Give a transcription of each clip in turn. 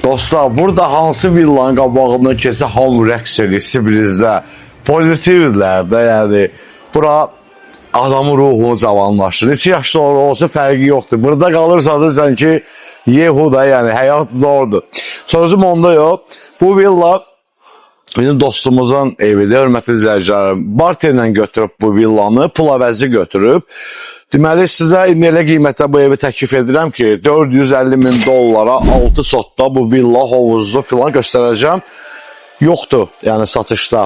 Dostlar, burada hansı villanın qabağından keçsə hamı rəqs edir Sibrizdə. Pozitivdirlər də, yəni. Bura adamın ruhunu cavanlaşdırır. Neçə yaş sonra olsa fərqi yoxdur. Burada qalırsanız sən ki, yehu da, yəni həyat zordur. Sözüm onda yox. Bu villa bizim dostumuzun evidir, hörmətli izləyicilərim. Barterlə götürüb bu villanı, pul əvəzi götürüb. Deməli, sizə elə qiymətə bu evi təklif edirəm ki, 450.000 dollara 6 sotda bu villa, hovuzlu filan göstərəcəm. Yoxdur, yəni satışda.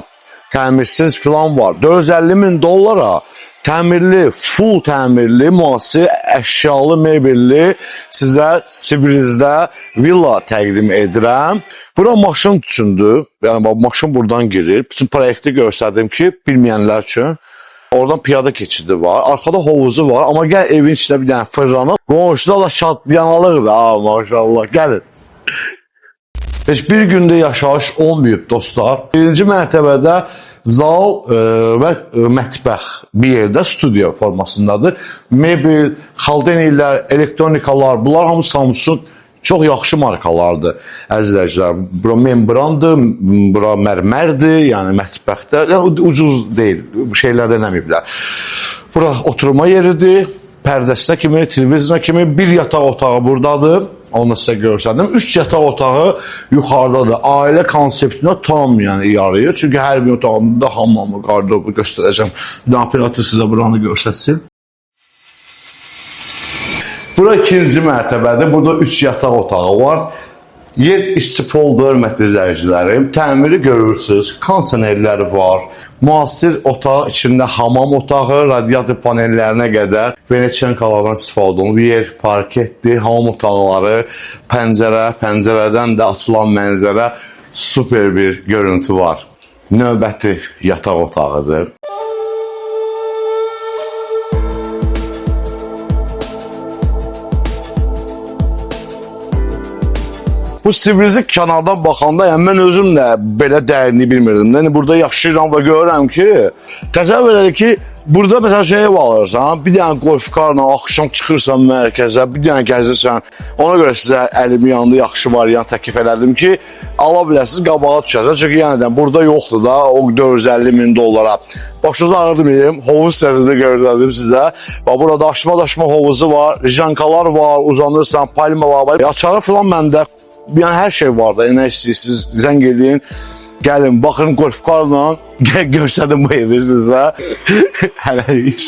Təmirsiz filan var. 450.000 dollara təmirli, full təmirli, müasir, əşyalı, mebelli sizə Sibrizdə villa təqdim edirəm. Bura maşın üçündür. Yəni, maşın buradan girir. Bütün proyekti göstərdim ki, bilməyənlər üçün. Oradan piyada keçidi var. Arkada hovuzu var. Amma gəl evin içində bir dənə fırlanır. Qonşuda da şadlanalıqdır. Maşallah. Gəlin. Heç bir gündə yaşayış olmayıb dostlar. Birinci mərtəbədə zal və mətbəx bir yerdə studiya formasındadır. Mebel, xaldenilər, elektronikalar, bunlar hamı Samsung çox yaxşı markalardır. Əzizləyicilər, bura membrandır, bura mərmərdir, yəni mətbəxdə, yəni ucuz deyil, bu şeylərdə eləməyiblər. Bura oturma yeridir, pərdəsinə kimi, televizoruna kimi bir yataq otağı buradadır. Onu sizə görsəndim. 3 yataq otağı yuxarıdadır. Ailə konseptinə tam yəni yarayır. Çünki hər bir otağında hamamı, qardobu göstərəcəm. Bir operator sizə buranı göstərsin. Bura ikinci mərtəbədir. Burada 3 yataq otağı var. Yer istifoldur, hörmətli izləyicilərim. Təmiri görürsünüz. Kondisionerləri var. Müasir otaq içində hamam otağı, radiator panellərinə qədər Veneçenkalardan istifadə olunur. Yer parketdir, hamam otaqları, pəncərə, pəncərədən də açılan mənzərə, super bir görüntü var. Növbəti yataq otağıdır. Bu Sibrizi kənardan baxanda, yəni mən özüm də belə dərinliyi bilmirdim. Yəni burada yaşayıram və görürəm ki, təsəvvür edir ki, burada məsələn şey alırsan, bir dənə qolfkarla axşam çıxırsan mərkəzə, bir dənə gəzirsən. Ona görə sizə əlim yanında yaxşı variant təklif elədim ki, ala biləsiniz, qabağa düşərsən. Çünki yəni burada yoxdur da o 450.000 dollara. Başınızı ağrıdırmayayım, hovuz səsində gördüm sizə. Bax, burada daşıma hovuzu var, jankalar var, uzanırsan, palmalar var. Açarı falan məndə. Yəni hər şey var da, nə istəyirsiniz, zəng eləyin, gəlin, baxın qolfkarla, göstərdim bu evi sizə. Hələ iş.